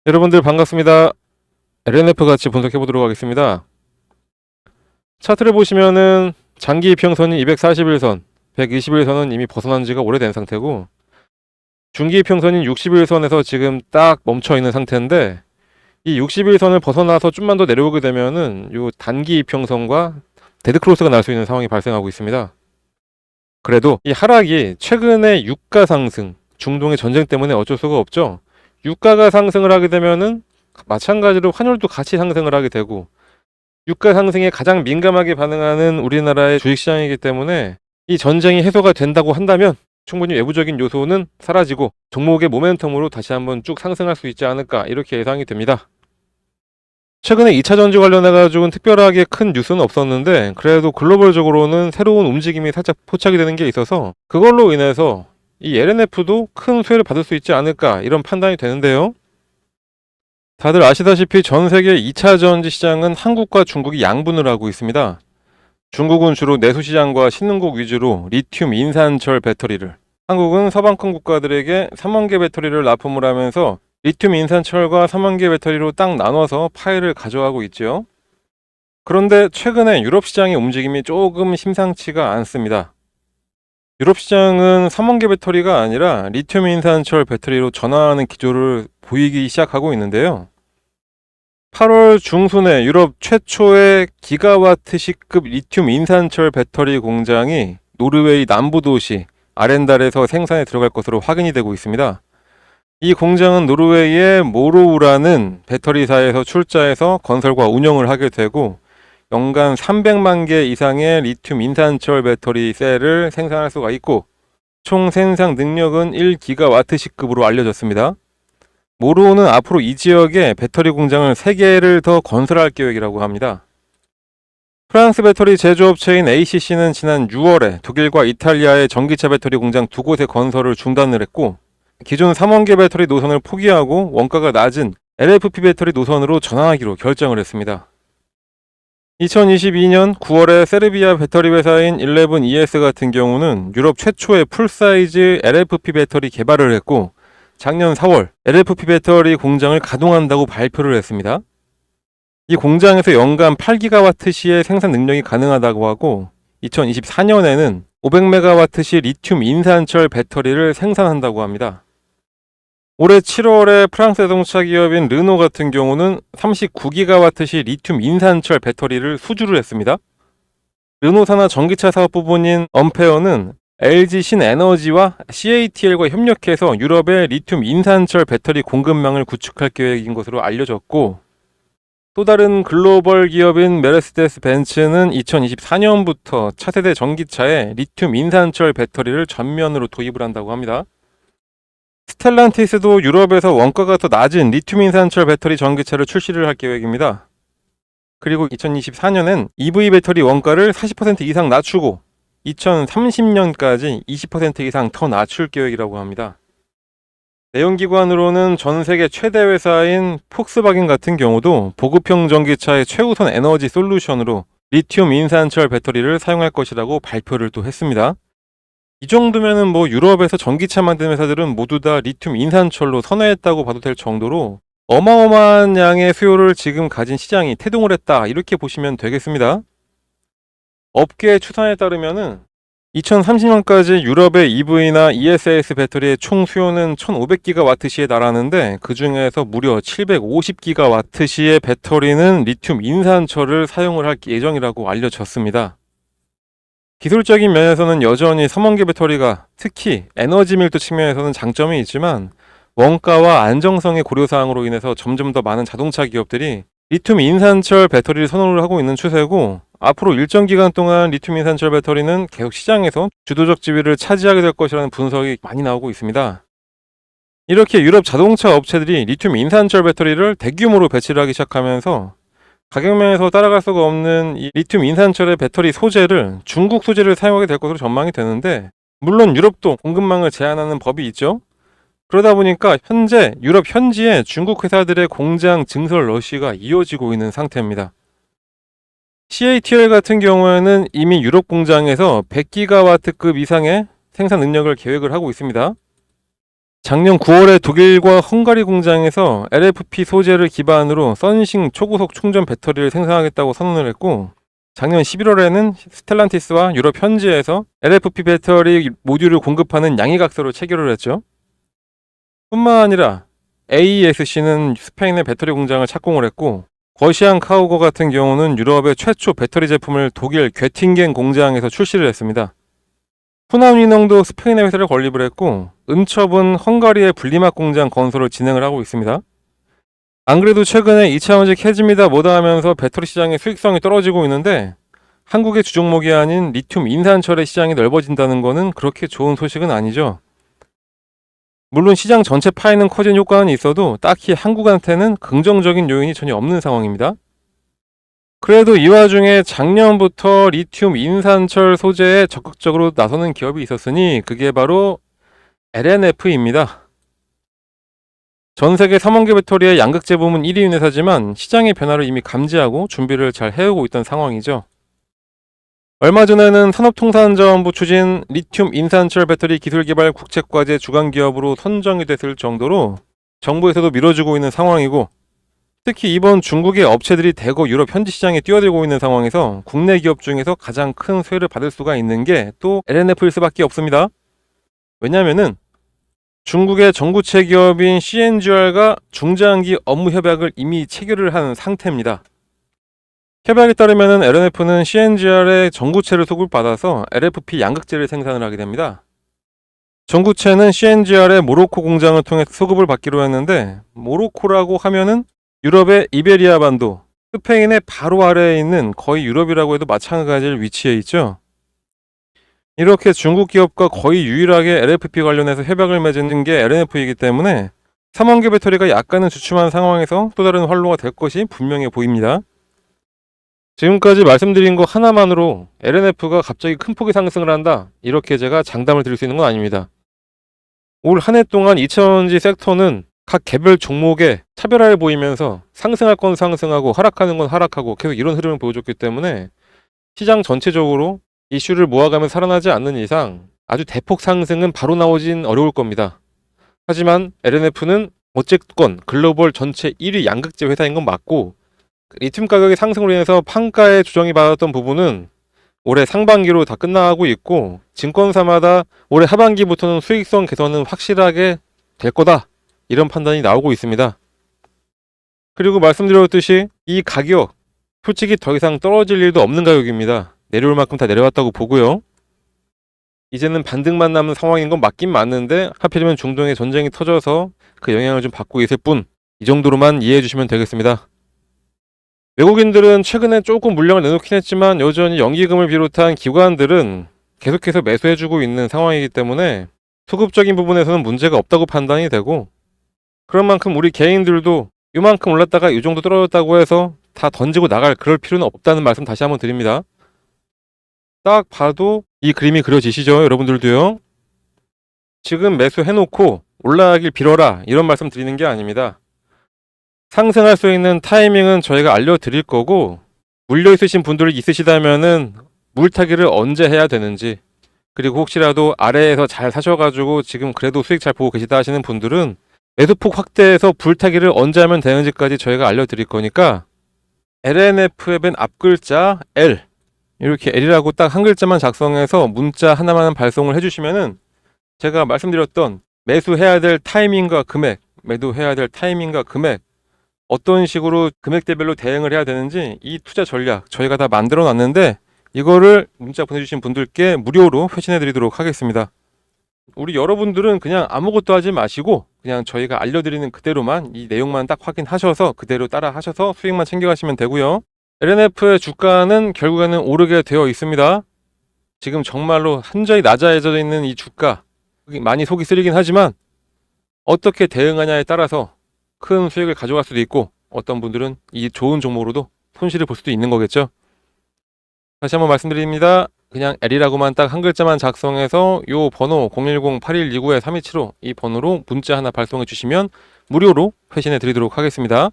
여러분들 반갑습니다. LNF 같이 분석해 보도록 하겠습니다. 차트를 보시면은 장기 이평선이 241선, 121선은 이미 벗어난 지가 오래된 상태고, 중기 이평선인 61선에서 지금 딱 멈춰 있는 상태인데, 이 61선을 벗어나서 좀만 더 내려오게 되면은 요 단기 이평선과 데드크로스가 날 수 있는 상황이 발생하고 있습니다. 그래도 이 하락이 최근에 유가 상승, 중동의 전쟁 때문에 어쩔 수가 없죠. 유가가 상승을 하게 되면은 마찬가지로 환율도 같이 상승을 하게 되고, 유가 상승에 가장 민감하게 반응하는 우리나라의 주식시장이기 때문에 이 전쟁이 해소가 된다고 한다면 충분히 외부적인 요소는 사라지고 종목의 모멘텀으로 다시 한번 쭉 상승할 수 있지 않을까, 이렇게 예상이 됩니다. 최근에 2차 전지 관련해 가지고는 특별하게 큰 뉴스는 없었는데, 그래도 글로벌적으로는 새로운 움직임이 살짝 포착이 되는 게 있어서 그걸로 인해서 이 LNF도 큰 수혜를 받을 수 있지 않을까, 이런 판단이 되는데요. 다들 아시다시피 전 세계 2차 전지 시장은 한국과 중국이 양분을 하고 있습니다. 중국은 주로 내수시장과 신흥국 위주로 리튬 인산철 배터리를, 한국은 서방권 국가들에게 3만 개 배터리를 납품을 하면서 리튬 인산철과 3만 개 배터리로 딱 나눠서 파일을 가져가고 있죠. 그런데 최근에 유럽 시장의 움직임이 조금 심상치가 않습니다. 유럽 시장은 3만 개 배터리가 아니라 리튬 인산철 배터리로 전환하는 기조를 보이기 시작하고 있는데요. 8월 중순에 유럽 최초의 기가와트시급 리튬 인산철 배터리 공장이 노르웨이 남부 도시 아렌달에서 생산에 들어갈 것으로 확인이 되고 있습니다. 이 공장은 노르웨이의 모로우라는 배터리사에서 출자해서 건설과 운영을 하게 되고, 연간 300만 개 이상의 리튬 인산철 배터리 셀을 생산할 수가 있고, 총 생산 능력은 1기가와트시급으로 알려졌습니다. 모로우는 앞으로 이 지역에 배터리 공장을 3개를 더 건설할 계획이라고 합니다. 프랑스 배터리 제조업체인 ACC는 지난 6월에 독일과 이탈리아의 전기차 배터리 공장 2곳의 건설을 중단을 했고, 기존 3원 개 배터리 노선을 포기하고 원가가 낮은 LFP 배터리 노선으로 전환하기로 결정을 했습니다. 2022년 9월에 세르비아 배터리 회사인 11ES 같은 경우는 유럽 최초의 풀사이즈 LFP 배터리 개발을 했고, 작년 4월 LFP 배터리 공장을 가동한다고 발표를 했습니다. 이 공장에서 연간 8기가와트시의 생산 능력이 가능하다고 하고, 2024년에는 500메가와트시 리튬 인산철 배터리를 생산한다고 합니다. 올해 7월에 프랑스 자동차 기업인 르노 같은 경우는 39기가와트시 리튬 인산철 배터리를 수주를 했습니다. 르노 산하 전기차 사업 부분인 엄페어는 LG 신에너지와 CATL과 협력해서 유럽의 리튬 인산철 배터리 공급망을 구축할 계획인 것으로 알려졌고, 또 다른 글로벌 기업인 메르세데스 벤츠는 2024년부터 차세대 전기차에 리튬 인산철 배터리를 전면으로 도입을 한다고 합니다. 스텔란티스도 유럽에서 원가가 더 낮은 리튬 인산철 배터리 전기차를 출시를 할 계획입니다. 그리고 2024년엔 EV 배터리 원가를 40% 이상 낮추고 2030년까지 20% 이상 더 낮출 계획이라고 합니다. 내연기관으로는 전 세계 최대 회사인 폭스바겐 같은 경우도 보급형 전기차의 최우선 에너지 솔루션으로 리튬 인산철 배터리를 사용할 것이라고 발표를 또 했습니다. 이 정도면은 뭐 유럽에서 전기차 만드는 회사들은 모두 다 리튬 인산철로 선회했다고 봐도 될 정도로 어마어마한 양의 수요를 지금 가진 시장이 태동을 했다, 이렇게 보시면 되겠습니다. 업계 추산에 따르면은 2030년까지 유럽의 EV나 ESS 배터리의 총 수요는 1500기가와트시에 달하는데, 그 중에서 무려 750기가와트시의 배터리는 리튬 인산철을 사용을 할 예정이라고 알려졌습니다. 기술적인 면에서는 여전히 삼원계 배터리가 특히 에너지 밀도 측면에서는 장점이 있지만, 원가와 안정성의 고려사항으로 인해서 점점 더 많은 자동차 기업들이 리튬 인산철 배터리를 선호를 하고 있는 추세고, 앞으로 일정 기간 동안 리튬 인산철 배터리는 계속 시장에서 주도적 지위를 차지하게 될 것이라는 분석이 많이 나오고 있습니다. 이렇게 유럽 자동차 업체들이 리튬 인산철 배터리를 대규모로 배치를 하기 시작하면서 가격면에서 따라갈 수가 없는 이 리튬 인산철의 배터리 소재를 중국 소재를 사용하게 될 것으로 전망이 되는데, 물론 유럽도 공급망을 제한하는 법이 있죠. 그러다 보니까 현재 유럽 현지에 중국 회사들의 공장 증설 러시가 이어지고 있는 상태입니다. CATL 같은 경우에는 이미 유럽 공장에서 100기가와트급 이상의 생산 능력을 계획을 하고 있습니다. 작년 9월에 독일과 헝가리 공장에서 LFP 소재를 기반으로 썬싱 초고속 충전 배터리를 생산하겠다고 선언을 했고, 작년 11월에는 스텔란티스와 유럽 현지에서 LFP 배터리 모듈을 공급하는 양해각서를 체결을 했죠. 뿐만 아니라 AESC는 스페인의 배터리 공장을 착공을 했고, 거시안 카우거 같은 경우는 유럽의 최초 배터리 제품을 독일 괴팅겐 공장에서 출시를 했습니다. 후나위농도 스페인의 회사를 건립을 했고, 은첩은 헝가리의 분리막 공장 건설을 진행을 하고 있습니다. 안 그래도 최근에 2차원식 해집니다 뭐다 하면서 배터리 시장의 수익성이 떨어지고 있는데, 한국의 주종목이 아닌 리튬 인산철의 시장이 넓어진다는 것은 그렇게 좋은 소식은 아니죠. 물론 시장 전체 파이는 커진 효과는 있어도 딱히 한국한테는 긍정적인 요인이 전혀 없는 상황입니다. 그래도 이 와중에 작년부터 리튬 인산철 소재에 적극적으로 나서는 기업이 있었으니 그게 바로 LNF입니다. 전 세계 3원 개 배터리의 양극재 부문 1위 회사지만 시장의 변화를 이미 감지하고 준비를 잘 해오고 있던 상황이죠. 얼마 전에는 산업통상자원부 추진 리튬 인산철 배터리 기술 개발 국책과제 주간 기업으로 선정이 됐을 정도로 정부에서도 밀어주고 있는 상황이고, 특히 이번 중국의 업체들이 대거 유럽 현지 시장에 뛰어들고 있는 상황에서 국내 기업 중에서 가장 큰 수혜를 받을 수가 있는 게 또 LNF일 수밖에 없습니다. 왜냐면은 중국의 전구체 기업인 CNGR과 중장기 업무 협약을 이미 체결을 한 상태입니다. 협약에 따르면 LNF는 CNGR의 전구체를 소급받아서 LFP 양극재를 생산을 하게 됩니다. 전구체는 CNGR의 모로코 공장을 통해 소급을 받기로 했는데, 모로코라고 하면은 유럽의 이베리아 반도, 스페인의 바로 아래에 있는 거의 유럽이라고 해도 마찬가지일 위치에 있죠. 이렇게 중국 기업과 거의 유일하게 LFP 관련해서 협약을 맺은 게 LNF이기 때문에 3원계 배터리가 약간은 주춤한 상황에서 또 다른 활로가 될 것이 분명해 보입니다. 지금까지 말씀드린 거 하나만으로 LNF가 갑자기 큰 폭의 상승을 한다, 이렇게 제가 장담을 드릴 수 있는 건 아닙니다. 올 한 해 동안 2차원지 섹터는 각 개별 종목에 차별화를 보이면서 상승할 건 상승하고 하락하는 건 하락하고 계속 이런 흐름을 보여줬기 때문에 시장 전체적으로 이슈를 모아가면서 살아나지 않는 이상 아주 대폭 상승은 바로 나오진 어려울 겁니다. 하지만 LNF는 어쨌건 글로벌 전체 1위 양극재 회사인 건 맞고, 리튬 가격의 상승으로 인해서 판가의 조정이 받았던 부분은 올해 상반기로 다 끝나가고 있고, 증권사마다 올해 하반기부터는 수익성 개선은 확실하게 될 거다, 이런 판단이 나오고 있습니다. 그리고 말씀드렸듯이 이 가격 솔직히 더 이상 떨어질 일도 없는 가격입니다. 내려올 만큼 다 내려왔다고 보고요. 이제는 반등만 남은 상황인 건 맞긴 맞는데, 하필이면 중동에 전쟁이 터져서 그 영향을 좀 받고 있을 뿐, 이 정도로만 이해해 주시면 되겠습니다. 외국인들은 최근에 조금 물량을 내놓긴 했지만 여전히 연기금을 비롯한 기관들은 계속해서 매수해주고 있는 상황이기 때문에 수급적인 부분에서는 문제가 없다고 판단이 되고, 그런 만큼 우리 개인들도 이만큼 올랐다가 이 정도 떨어졌다고 해서 다 던지고 나갈 그럴 필요는 없다는 말씀 다시 한번 드립니다. 딱 봐도 이 그림이 그려지시죠? 여러분들도요. 지금 매수해놓고 올라가길 빌어라, 이런 말씀 드리는 게 아닙니다. 상승할 수 있는 타이밍은 저희가 알려드릴 거고, 물려 있으신 분들이 있으시다면은 물타기를 언제 해야 되는지, 그리고 혹시라도 아래에서 잘 사셔가지고 지금 그래도 수익 잘 보고 계시다 하시는 분들은 매수폭 확대해서 불타기를 언제 하면 되는지까지 저희가 알려드릴 거니까, LNF의 맨 앞글자 L, 이렇게 L이라고 딱 한 글자만 작성해서 문자 하나만 발송을 해주시면은 제가 말씀드렸던 매수해야 될 타이밍과 금액, 매도해야 될 타이밍과 금액, 어떤 식으로 금액대별로 대응을 해야 되는지 이 투자 전략 저희가 다 만들어 놨는데, 이거를 문자 보내주신 분들께 무료로 회신해 드리도록 하겠습니다. 우리 여러분들은 그냥 아무것도 하지 마시고 그냥 저희가 알려드리는 그대로만 이 내용만 딱 확인하셔서 그대로 따라 하셔서 수익만 챙겨가시면 되고요. LNF의 주가는 결국에는 오르게 되어 있습니다. 지금 정말로 한저히 낮아져 있는 이 주가, 많이 속이 쓰리긴 하지만 어떻게 대응하냐에 따라서 큰 수익을 가져갈 수도 있고, 어떤 분들은 이 좋은 종목으로도 손실을 볼 수도 있는 거겠죠. 다시 한번 말씀드립니다. 그냥 L이라고만 딱 한 글자만 작성해서 요 번호 010-8129-3275 이 번호로 문자 하나 발송해 주시면 무료로 회신해 드리도록 하겠습니다.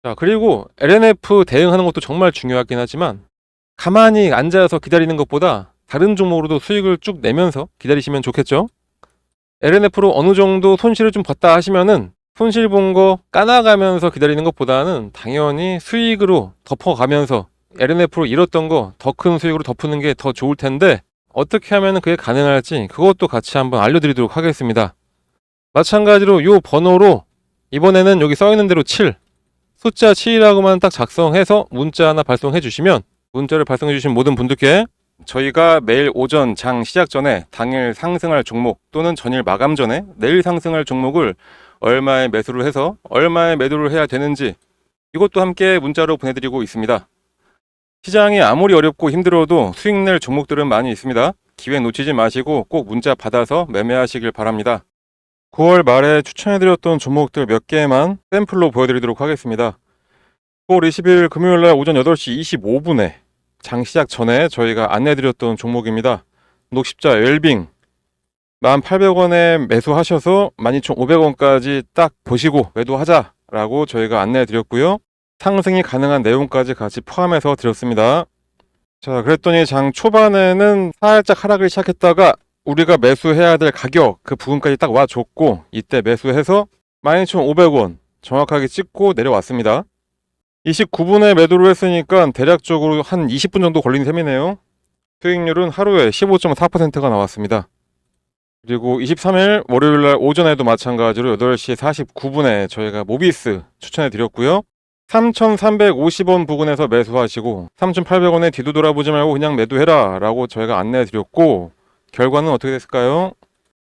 자, 그리고 LNF 대응하는 것도 정말 중요하긴 하지만 가만히 앉아서 기다리는 것보다 다른 종목으로도 수익을 쭉 내면서 기다리시면 좋겠죠. LNF로 어느 정도 손실을 좀 봤다 하시면은 손실 본 거 까나가면서 기다리는 것보다는 당연히 수익으로 덮어가면서 LNF로 잃었던 거 더 큰 수익으로 덮는 게 더 좋을 텐데, 어떻게 하면 그게 가능할지 그것도 같이 한번 알려드리도록 하겠습니다. 마찬가지로 요 번호로 이번에는 여기 써있는 대로 7, 숫자 7이라고만 딱 작성해서 문자 하나 발송해 주시면, 문자를 발송해 주신 모든 분들께 저희가 매일 오전 장 시작 전에 당일 상승할 종목 또는 전일 마감 전에 내일 상승할 종목을 얼마에 매수를 해서 얼마에 매도를 해야 되는지 이것도 함께 문자로 보내드리고 있습니다. 시장이 아무리 어렵고 힘들어도 수익 낼 종목들은 많이 있습니다. 기회 놓치지 마시고 꼭 문자 받아서 매매하시길 바랍니다. 9월 말에 추천해드렸던 종목들 몇 개만 샘플로 보여드리도록 하겠습니다. 9월 20일 금요일날 오전 8시 25분에 장 시작 전에 저희가 안내해드렸던 종목입니다. 녹십자 웰빙 1,800원에 매수하셔서 12,500원까지 딱 보시고 매도하자라고 저희가 안내해드렸고요. 상승이 가능한 내용까지 같이 포함해서 드렸습니다. 자, 그랬더니 장 초반에는 살짝 하락을 시작했다가 우리가 매수해야 될 가격 그 부분까지 딱 와줬고, 이때 매수해서 12,500원 정확하게 찍고 내려왔습니다. 29분에 매도를 했으니까 대략적으로 한 20분 정도 걸린 셈이네요. 수익률은 하루에 15.4%가 나왔습니다. 그리고 23일 월요일날 오전에도 마찬가지로 8시 49분에 저희가 모비스 추천해 드렸고요. 3,350원 부근에서 매수하시고 3,800원에 뒤도 돌아보지 말고 그냥 매도해라 라고 저희가 안내해 드렸고, 결과는 어떻게 됐을까요?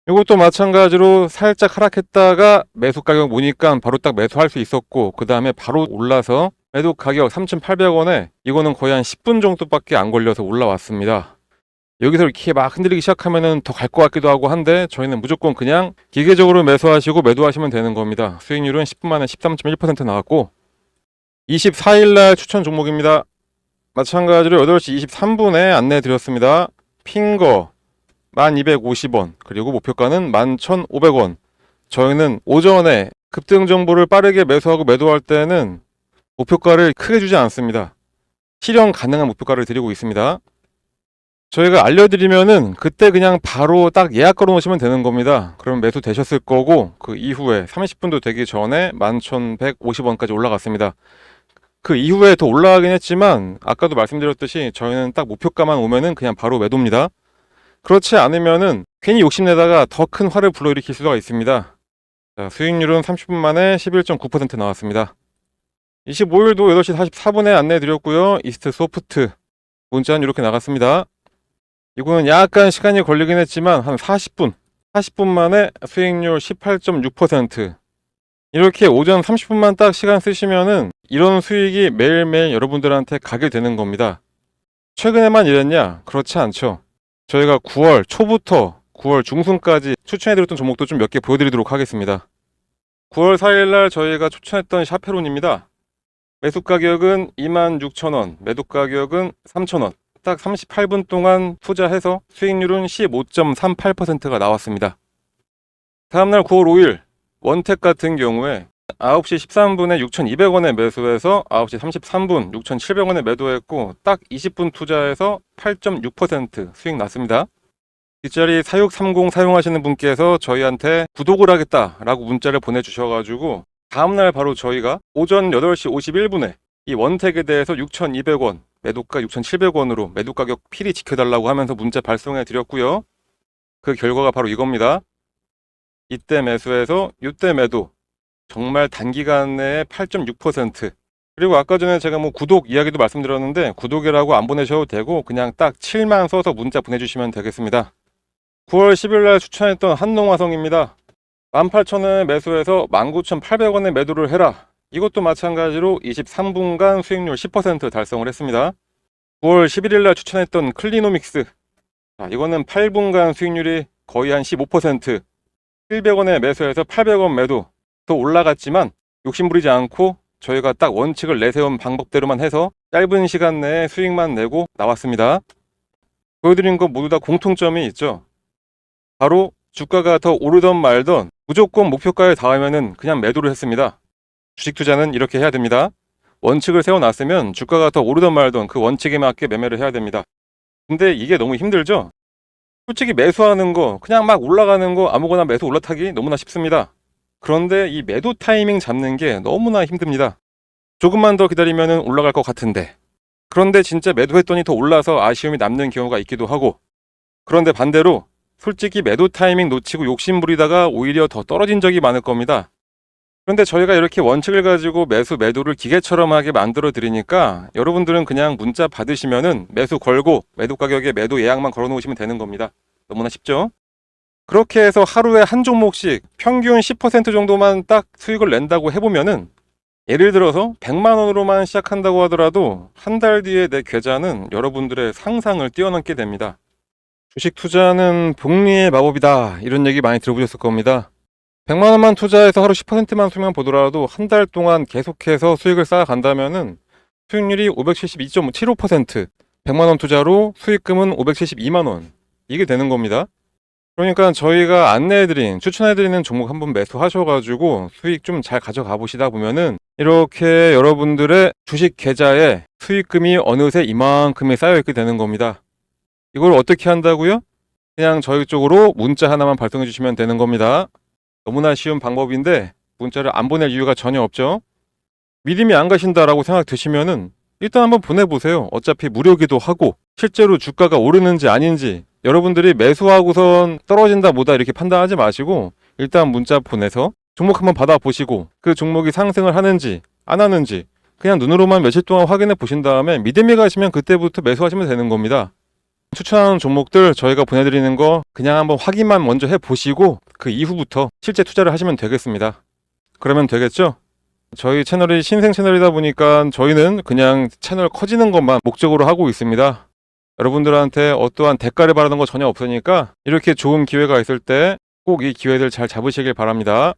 이것도 마찬가지로 살짝 하락했다가 매수 가격 보니까 바로 딱 매수할 수 있었고, 그 다음에 바로 올라서 매도 가격 3,800원에 이거는 거의 한 10분 정도밖에 안 걸려서 올라왔습니다. 여기서 이렇게 막 흔들리기 시작하면은 더 갈 것 같기도 하고 한데, 저희는 무조건 그냥 기계적으로 매수하시고 매도하시면 되는 겁니다. 수익률은 10분 만에 13.1% 나왔고, 24일날 추천 종목입니다. 마찬가지로 8시 23분에 안내 드렸습니다. 핑거 1250원, 그리고 목표가는 11,500원. 저희는 오전에 급등 정보를 빠르게 매수하고 매도할 때는 목표가를 크게 주지 않습니다. 실현 가능한 목표가를 드리고 있습니다. 저희가 알려드리면은 그때 그냥 바로 딱 예약 걸어 놓으시면 되는 겁니다. 그럼 매수 되셨을 거고, 그 이후에 30분도 되기 전에 11,150원까지 올라갔습니다. 그 이후에 더 올라가긴 했지만 아까도 말씀드렸듯이 저희는 딱 목표가만 오면은 그냥 바로 매도입니다. 그렇지 않으면은 괜히 욕심내다가 더 큰 화를 불러일으킬 수가 있습니다. 자, 수익률은 30분 만에 11.9% 나왔습니다. 25일도 8시 44분에 안내 드렸고요. 이스트 소프트 문자는 이렇게 나갔습니다. 이거는 약간 시간이 걸리긴 했지만 한 40분 만에 수익률 18.6%. 이렇게 오전 30분만 딱 시간 쓰시면은 이런 수익이 매일매일 여러분들한테 가게 되는 겁니다. 최근에만 이랬냐? 그렇지 않죠. 저희가 9월 초부터 9월 중순까지 추천해드렸던 종목도 좀 몇 개 보여드리도록 하겠습니다. 9월 4일날 저희가 추천했던 샤페론입니다. 매수 가격은 26,000원, 매도 가격은 3,000원. 딱 38분 동안 투자해서 수익률은 15.38%가 나왔습니다. 다음날 9월 5일 원택 같은 경우에 9시 13분에 6,200원에 매수해서 9시 33분 6,700원에 매도했고, 딱 20분 투자해서 8.6% 수익 났습니다. 뒷자리 4630 사용하시는 분께서 저희한테 구독을 하겠다라고 문자를 보내주셔가지고 다음날 바로 저희가 오전 8시 51분에 이 원택에 대해서 6,200원, 매도가 6,700원으로 매도 가격 필히 지켜달라고 하면서 문자 발송해 드렸고요. 그 결과가 바로 이겁니다. 이때 매수해서 이때 매도, 정말 단기간 내에 8.6%. 그리고 아까 전에 제가 뭐 구독 이야기도 말씀드렸는데 구독이라고 안 보내셔도 되고 그냥 딱 7만 써서 문자 보내주시면 되겠습니다. 9월 10일 날 추천했던 한농화성입니다. 18,000원에 매수해서 19,800원에 매도를 해라. 이것도 마찬가지로 23분간 수익률 10% 달성을 했습니다. 9월 11일 날 추천했던 클리노믹스. 이거는 8분간 수익률이 거의 한 15%. 700원에 매수해서 800원 매도. 더 올라갔지만 욕심부리지 않고 저희가 딱 원칙을 내세운 방법대로만 해서 짧은 시간 내에 수익만 내고 나왔습니다. 보여드린 것 모두 다 공통점이 있죠. 바로 주가가 더 오르던 말던 무조건 목표가에 닿으면 그냥 매도를 했습니다. 주식 투자는 이렇게 해야 됩니다. 원칙을 세워놨으면 주가가 더 오르던 말던 그 원칙에 맞게 매매를 해야 됩니다. 근데 이게 너무 힘들죠? 솔직히 매수하는 거 그냥 막 올라가는 거 아무거나 매수 올라타기 너무나 쉽습니다. 그런데 이 매도 타이밍 잡는 게 너무나 힘듭니다. 조금만 더 기다리면 올라갈 것 같은데, 그런데 진짜 매도했더니 더 올라서 아쉬움이 남는 경우가 있기도 하고, 그런데 반대로 솔직히 매도 타이밍 놓치고 욕심 부리다가 오히려 더 떨어진 적이 많을 겁니다. 그런데 저희가 이렇게 원칙을 가지고 매도를 기계처럼 하게 만들어 드리니까 여러분들은 그냥 문자 받으시면은 매수 걸고 매도 가격에 매도 예약만 걸어 놓으시면 되는 겁니다. 너무나 쉽죠? 그렇게 해서 하루에 한 종목씩 평균 10% 정도만 딱 수익을 낸다고 해보면은, 예를 들어서 100만 원으로만 시작한다고 하더라도 한 달 뒤에 내 계좌는 여러분들의 상상을 뛰어넘게 됩니다. 주식 투자는 복리의 마법이다, 이런 얘기 많이 들어보셨을 겁니다. 100만 원만 투자해서 하루 10%만 수익만 보더라도 한 달 동안 계속해서 수익을 쌓아간다면은 수익률이 572.75%, 100만 원 투자로 수익금은 572만 원, 이게 되는 겁니다. 그러니까 저희가 안내해드린, 추천해드리는 종목 한번 매수하셔가지고 수익 좀 잘 가져가 보시다 보면은 이렇게 여러분들의 주식 계좌에 수익금이 어느새 이만큼이 쌓여있게 되는 겁니다. 이걸 어떻게 한다고요? 그냥 저희 쪽으로 문자 하나만 발송해 주시면 되는 겁니다. 너무나 쉬운 방법인데 문자를 안 보낼 이유가 전혀 없죠. 믿음이 안 가신다라고 생각 드시면은 일단 한번 보내보세요. 어차피 무료기도 하고 실제로 주가가 오르는지 아닌지 여러분들이 매수하고선 떨어진다 뭐다 이렇게 판단하지 마시고 일단 문자 보내서 종목 한번 받아보시고 그 종목이 상승을 하는지 안 하는지 그냥 눈으로만 며칠 동안 확인해 보신 다음에 믿음이 가시면 그때부터 매수하시면 되는 겁니다. 추천하는 종목들 저희가 보내드리는 거 그냥 한번 확인만 먼저 해보시고 그 이후부터 실제 투자를 하시면 되겠습니다. 그러면 되겠죠? 저희 채널이 신생 채널이다 보니까 저희는 그냥 채널 커지는 것만 목적으로 하고 있습니다. 여러분들한테 어떠한 대가를 바라는 거 전혀 없으니까 이렇게 좋은 기회가 있을 때 꼭 이 기회들 잘 잡으시길 바랍니다.